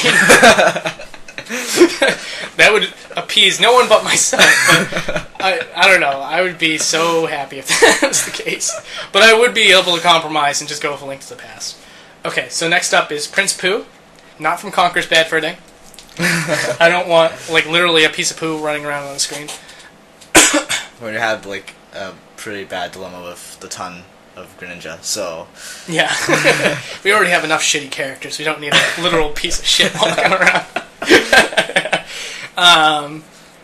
That would appease no one but myself, but I don't know. I would be so happy if that was the case. But I would be able to compromise and just go with a Link to the Past. Okay, so next up is Prince Pooh, not from Conker's Bad Fur Day. I don't want, like, literally a piece of poo running around on the screen. When you have, like, a pretty bad dilemma with the ton of Greninja, so... Yeah. We already have enough shitty characters. We don't need a literal piece of shit walking around.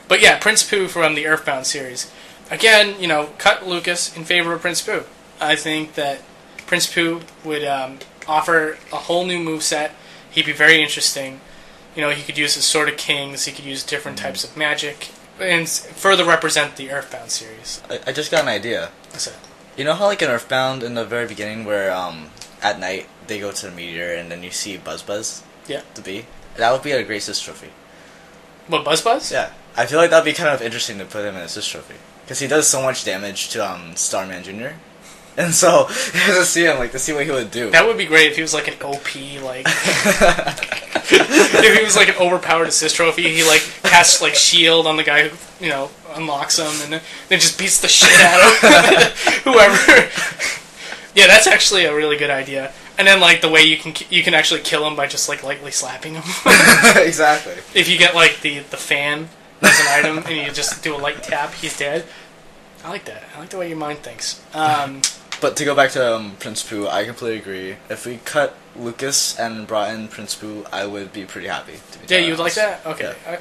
But yeah, Prince Pooh from the Earthbound series. Again, cut Lucas in favor of Prince Pooh. I think that Prince Pooh would offer a whole new moveset. He'd be very interesting. He could use his Sword of Kings, he could use different types of magic, and further represent the Earthbound series. I just got an idea. What's that? You know how, like, in Earthbound, in the very beginning, where, at night, they go to the meteor, and then you see Buzz? Yeah. The bee? That would be a great Sis trophy. What, Buzz? Yeah. I feel like that'd be kind of interesting to put him in a Sis trophy. Because he does so much damage to, Starman Jr., and so, to see him, to see what he would do. That would be great if he was, like, an OP, like... if he was, like, an overpowered assist trophy, he, like, casts, like, shield on the guy who, unlocks him, and then just beats the shit out of whoever. Yeah, that's actually a really good idea. And then, like, the way you can actually kill him by just, like, lightly slapping him. Exactly. If you get, like, the fan as an item, and you just do a light tap, he's dead. I like that. I like the way your mind thinks. But to go back to Prince Pooh, I completely agree. If we cut Lucas and brought in Prince Pooh, I would be pretty happy. Yeah, you would like that? Okay. Yeah.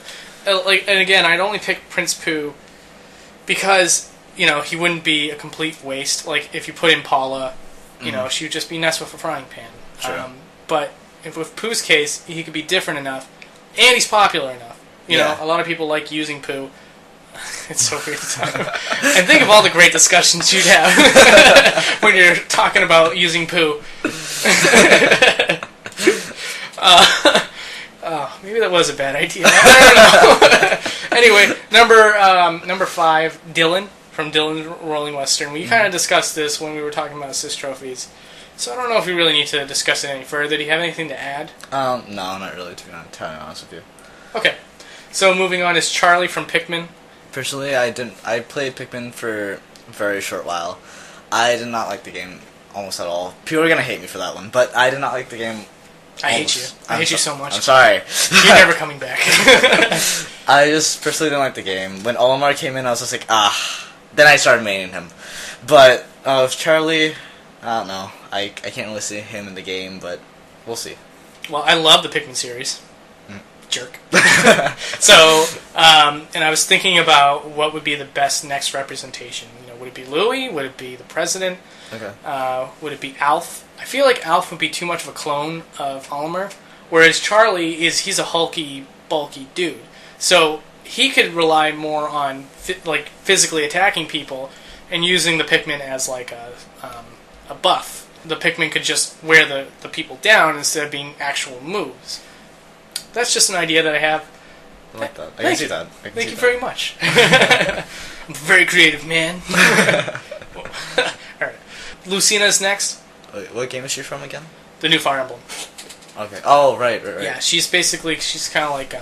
And again, I'd only pick Prince Pooh because, he wouldn't be a complete waste. Like, if you put in Paula, she would just be nice with a frying pan. Sure. But if with Pooh's case, he could be different enough, and he's popular enough. A lot of people like using Pooh. It's so weird to talk about. And think of all the great discussions you'd have when you're talking about using Pooh. Maybe that was a bad idea. I don't know. Anyway, number 5, Dylan from Dylan's Rolling Western. We kind of discussed this when we were talking about assist trophies. So I don't know if we really need to discuss it any further. Do you have anything to add? No, not really, to be honest with you. Okay. So moving on is Charlie from Pikmin. Personally, I played Pikmin for a very short while. I did not like the game almost at all. People are gonna hate me for that one, but I did not like the game. I hate you. I hate you so much. I'm sorry. You're never coming back. I just personally didn't like the game. When Olimar came in, I was just like, Then I started maining him. But with Charlie, I don't know. I can't really see him in the game, but we'll see. Well, I love the Pikmin series. Jerk. So, and I was thinking about what would be the best next representation. Would it be Louie? Would it be the President? Okay. Would it be Alf? I feel like Alf would be too much of a clone of Olimar, whereas Charlie he's a hulky, bulky dude. So he could rely more on physically attacking people and using the Pikmin as like a buff. The Pikmin could just wear the people down instead of being actual moves. That's just an idea that I have. I like that. I can see that. Thank you very much. I'm a very creative man. Alright. Lucina's next. Wait, what game is she from again? The new Fire Emblem. Okay. Oh, right. Yeah, she's kind of like,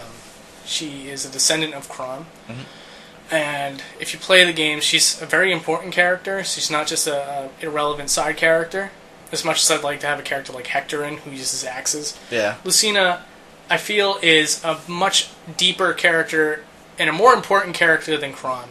she is a descendant of Kron. Mm-hmm. And if you play the game, she's a very important character. She's not just a irrelevant side character. As much as I'd like to have a character like Hectorin, who uses axes. Yeah. Lucina, I feel, is a much deeper character and a more important character than Kron.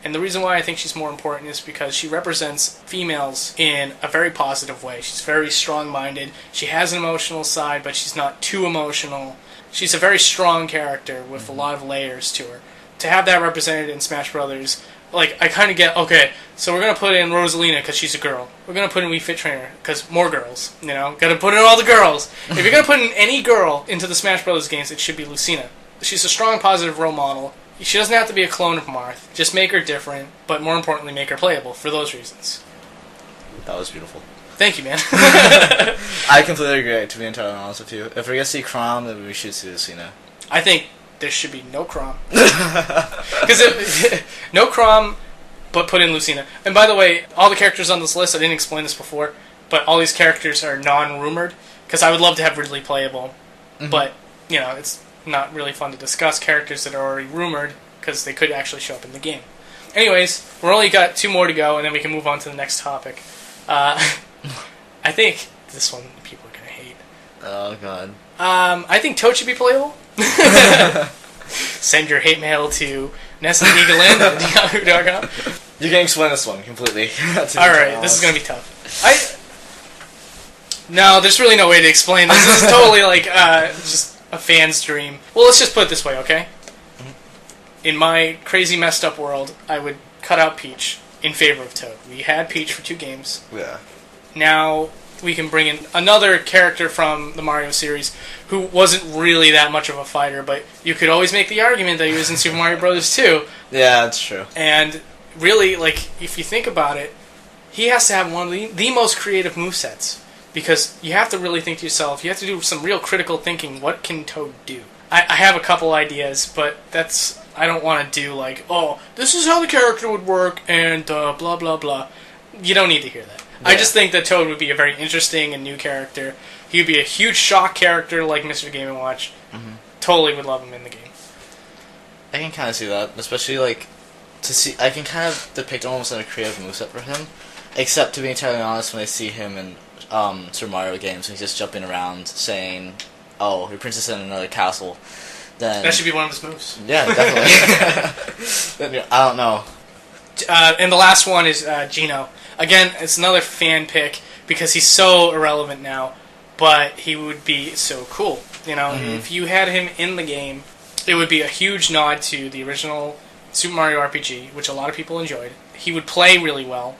And the reason why I think she's more important is because she represents females in a very positive way. She's very strong-minded. She has an emotional side, but she's not too emotional. She's a very strong character with a lot of layers to her. To have that represented in Smash Brothers like, I kind of get, okay, so we're going to put in Rosalina because she's a girl. We're going to put in Wii Fit Trainer because more girls, you know? Got to put in all the girls. If you're going to put in any girl into the Smash Bros. Games, it should be Lucina. She's a strong, positive role model. She doesn't have to be a clone of Marth. Just make her different, but more importantly, make her playable for those reasons. That was beautiful. Thank you, man. I completely agree, to be entirely honest with you. If we're going to see Chrom, then we should see Lucina. I think there should be no Chrom. Because no Chrom, but put in Lucina. And by the way, all the characters on this list, I didn't explain this before, but all these characters are non-rumored, because I would love to have Ridley playable, but, you know, it's not really fun to discuss characters that are already rumored, because they could actually show up in the game. Anyways, we're only got 2 more to go, and then we can move on to the next topic. I think this one people are going to hate. Oh, God. I think Toad should be playable. Send your hate mail to NessaEagleland@yahoo.com. You can explain this one completely. Alright, this is going to be tough. No, there's really no way to explain this. This is totally like just a fan's dream. Well, let's just put it this way, okay? In my crazy messed up world, I would cut out Peach in favor of Toad. We had Peach for 2 games. Yeah. Now we can bring in another character from the Mario series who wasn't really that much of a fighter, but you could always make the argument that he was in Super Mario Bros. 2. Yeah, that's true. And really, like, if you think about it, he has to have one of the most creative movesets. Because you have to really think to yourself, you have to do some real critical thinking, what can Toad do? I have a couple ideas, but I don't want to do like, oh, this is how the character would work, and blah, blah, blah. You don't need to hear that. Yeah. I just think that Toad would be a very interesting and new character. He would be a huge shock character like Mr. Game & Watch. Mm-hmm. Totally would love him in the game. I can kind of see that, especially like, I can kind of depict almost like a creative moveset for him, except to be entirely honest, when I see him in Super Mario games, and he's just jumping around saying, oh, your princess in another castle, then... That should be one of his moves. Yeah, definitely. Then, I don't know. And the last one is Geno. Again, it's another fan pick, because he's so irrelevant now, but he would be so cool. You know, if you had him in the game, it would be a huge nod to the original Super Mario RPG, which a lot of people enjoyed. He would play really well,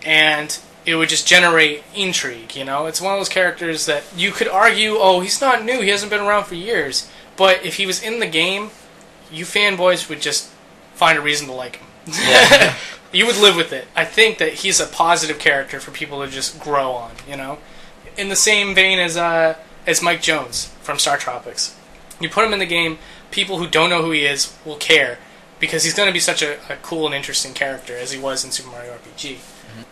and it would just generate intrigue, you know? It's one of those characters that you could argue, oh, he's not new, he hasn't been around for years. But if he was in the game, you fanboys would just find a reason to like him. Yeah. You would live with it. I think that he's a positive character for people to just grow on, you know? In the same vein as Mike Jones from Star Tropics. You put him in the game, people who don't know who he is will care, because he's going to be such a cool and interesting character as he was in Super Mario RPG.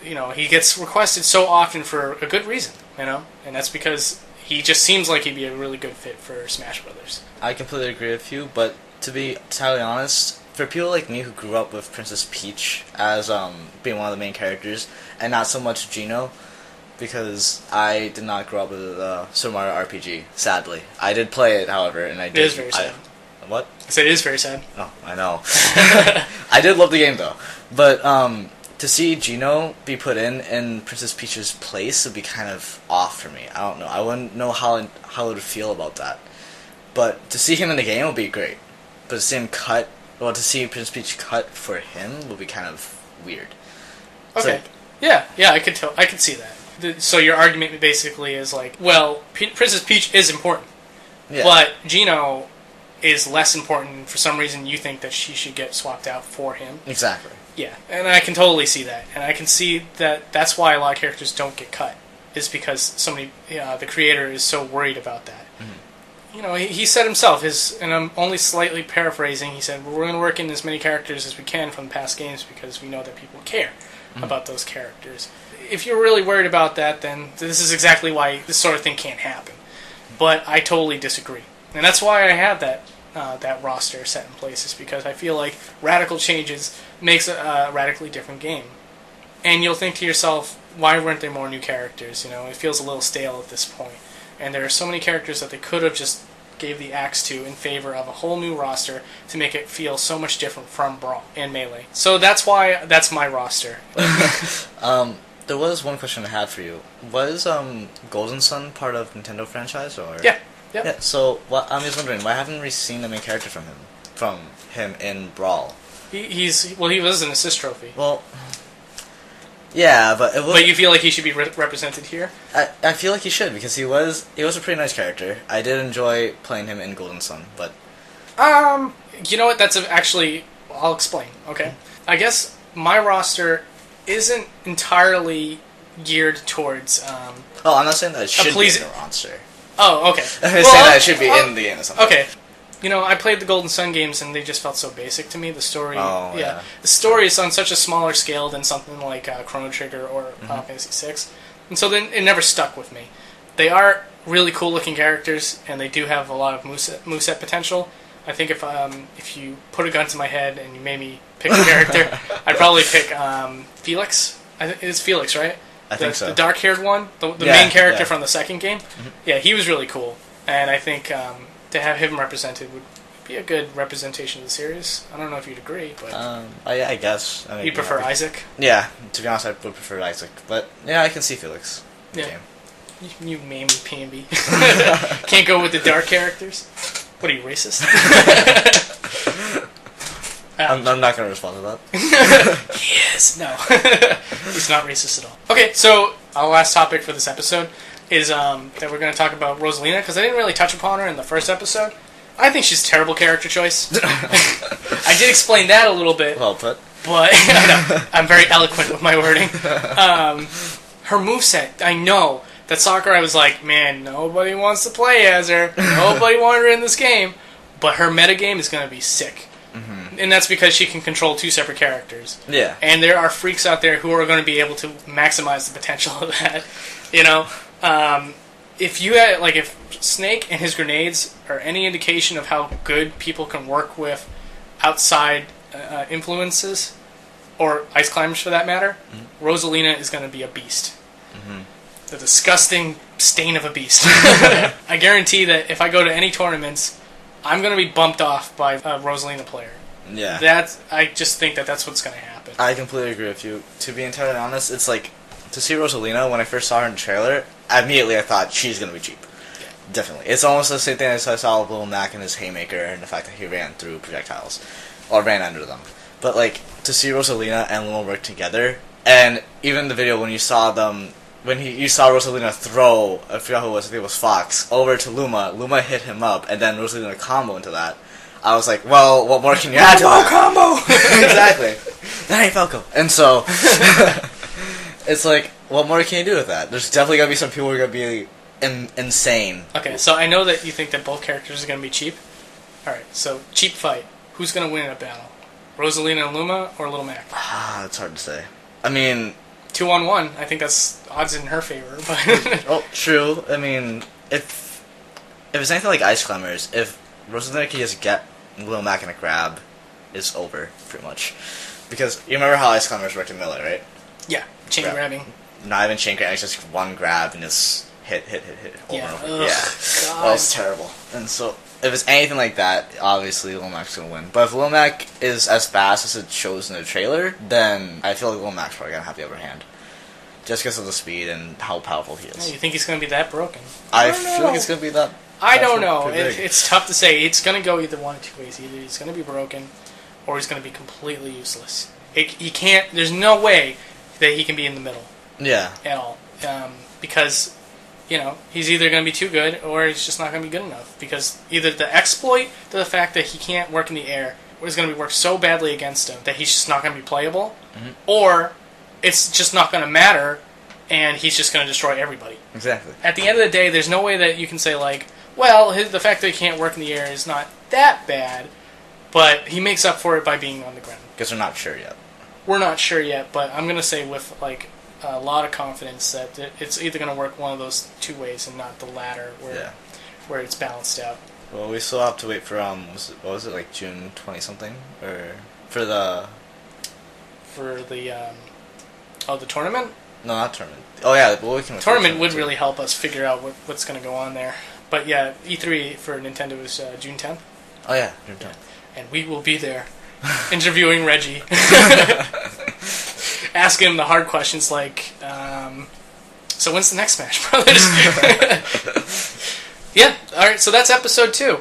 You know, he gets requested so often for a good reason, you know? And that's because he just seems like he'd be a really good fit for Smash Brothers. I completely agree with you, but to be entirely honest, for people like me who grew up with Princess Peach as being one of the main characters, and not so much Geno, because I did not grow up with Super Mario RPG, sadly. I did play it, however, and I did... It is very sad. What? I said it is very sad. Oh, I know. I did love the game, though. But, to see Geno be put in Princess Peach's place would be kind of off for me. I don't know. I wouldn't know how it would feel about that. But to see him in the game would be great. But to see him to see Princess Peach cut for him would be kind of weird. Okay. Yeah, I could see that. So your argument basically is like, well, Princess Peach is important, but Geno is less important. For some reason, you think that she should get swapped out for him. Exactly. Yeah, and I can totally see that, and I can see that that's why a lot of characters don't get cut, is because the creator is so worried about that. Mm-hmm. You know, he said himself, and I'm only slightly paraphrasing, he said, we're going to work in as many characters as we can from the past games because we know that people care about those characters. If you're really worried about that, then this is exactly why this sort of thing can't happen. But I totally disagree. And that's why I have that roster set in place, is because I feel like radical changes makes a radically different game. And you'll think to yourself, why weren't there more new characters? You know, it feels a little stale at this point. And there are so many characters that they could have just gave the axe to in favor of a whole new roster to make it feel so much different from Brawl and Melee. So that's why that's my roster. There was one question I had for you. Was Golden Sun part of Nintendo franchise, or? Yeah. Yep. Yeah. So I'm just wondering, why haven't we seen the main character from him in Brawl? He was an assist trophy. Well, yeah, but But you feel like he should be represented here? I feel like he should, because he was a pretty nice character. I did enjoy playing him in Golden Sun, but you know what? Actually, I'll explain. Okay, I guess my roster isn't entirely geared towards. oh, I'm not saying that it should be in the roster. Oh, okay. I'm saying that it should be in the game or something. Okay. You know, I played the Golden Sun games and they just felt so basic to me. The story, yeah. The story is on such a smaller scale than something like Chrono Trigger or Final Fantasy VI, and so then it never stuck with me. They are really cool looking characters, and they do have a lot of moveset potential. I think if you put a gun to my head and you made me pick a character, I'd probably pick Felix. It's Felix, right? I think so. The dark-haired one, the main character from the second game. Mm-hmm. Yeah, he was really cool, and I think to have him represented would be a good representation of the series. I don't know if you'd agree, but I guess. I mean, you prefer Isaac? Yeah, to be honest, I would prefer Isaac, but yeah, I can see Felix. Yeah, you mamey pamby. Can't go with the dark characters. What are you, racist? I'm not going to respond to that. Yes, no. He's not racist at all. Okay, so our last topic for this episode is that we're going to talk about Rosalina, because I didn't really touch upon her in the first episode. I think she's a terrible character choice. I did explain that a little bit. Well put. But I'm very eloquent with my wording. Her moveset, I know that Sakurai was like, man, nobody wants to play as her. Nobody wanted her in this game. But her metagame is going to be sick. Mm-hmm. And that's because she can control two separate characters. Yeah. And there are freaks out there who are going to be able to maximize the potential of that. You know? If you had, if Snake and his grenades are any indication of how good people can work with outside influences, or ice climbers for that matter, Rosalina is going to be a beast. Mm-hmm. The disgusting stain of a beast. I guarantee that if I go to any tournaments, I'm going to be bumped off by a Rosalina player. Yeah. I just think that that's what's going to happen. I completely agree with you. To be entirely honest, it's like, to see Rosalina, when I first saw her in the trailer, immediately I thought she's going to be cheap. Yeah. Definitely. It's almost the same thing as I saw with Little Mac and his haymaker and the fact that he ran through projectiles. Or ran under them. But, to see Rosalina and Luma work together, and even the video when you saw them, when you saw Rosalina throw, I forgot who it was, I think it was Fox, over to Luma, Luma hit him up, and then Rosalina combo into that. I was like, well, what more can you add to that? Combo! Exactly. That ain't Falco. And so, it's like, what more can you do with that? There's definitely going to be some people who are going to be insane. Okay, so I know that you think that both characters are going to be cheap. Alright, so, cheap fight. Who's going to win in a battle? Rosalina and Luma or Little Mac? It's hard to say. I mean... 2-on-1. I think that's odds in her favor. But oh, true. I mean, if it's anything like Ice Climbers, if Rosalina can just get Little Mac in a grab, it's over, pretty much. Because you remember how Ice Climbers worked in Melee, right? Yeah, chain grabbing. Not even chain grabbing, it's just one grab and just hit, over and over. Ugh, yeah. God. That was terrible. And so, if it's anything like that, obviously Lil Mac's gonna win. But if Lil Mac is as fast as it shows in the trailer, then I feel like Lil Mac's probably gonna have the upper hand. Just because of the speed and how powerful he is. Oh, you think he's gonna be that broken? I feel like it's gonna be that... I don't know. It's tough to say. It's gonna go either one of two ways. Either he's gonna be broken, or he's gonna be completely useless. He can't... There's no way that he can be in the middle. Yeah. At all. Because... he's either going to be too good, or he's just not going to be good enough. Because either the exploit to the fact that he can't work in the air is going to be worked so badly against him that he's just not going to be playable, or it's just not going to matter, and he's just going to destroy everybody. Exactly. At the end of the day, there's no way that you can say, the fact that he can't work in the air is not that bad, but he makes up for it by being on the ground. Because we're not sure yet. We're not sure yet, but I'm going to say with, a lot of confidence that it's either going to work one of those two ways and not the latter, where it's balanced out. Well, we still have to wait for June 20 something, or for the the tournament. No, not tournament. Oh yeah, well, we can. Tournament would really help us figure out what's going to go on there. But yeah, E3 for Nintendo is June 10th. Oh yeah, June 10th. And we will be there, interviewing Reggie. Ask him the hard questions like, so when's the next Smash Brothers? Yeah, alright, so that's episode 2.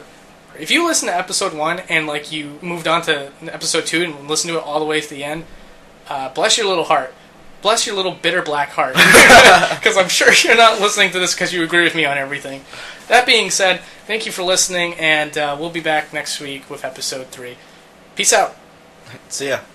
If you listen to episode 1 and like you moved on to episode 2 and listened to it all the way to the end, bless your little heart. Bless your little bitter black heart. Because I'm sure you're not listening to this because you agree with me on everything. That being said, thank you for listening, and we'll be back next week with episode 3. Peace out. See ya.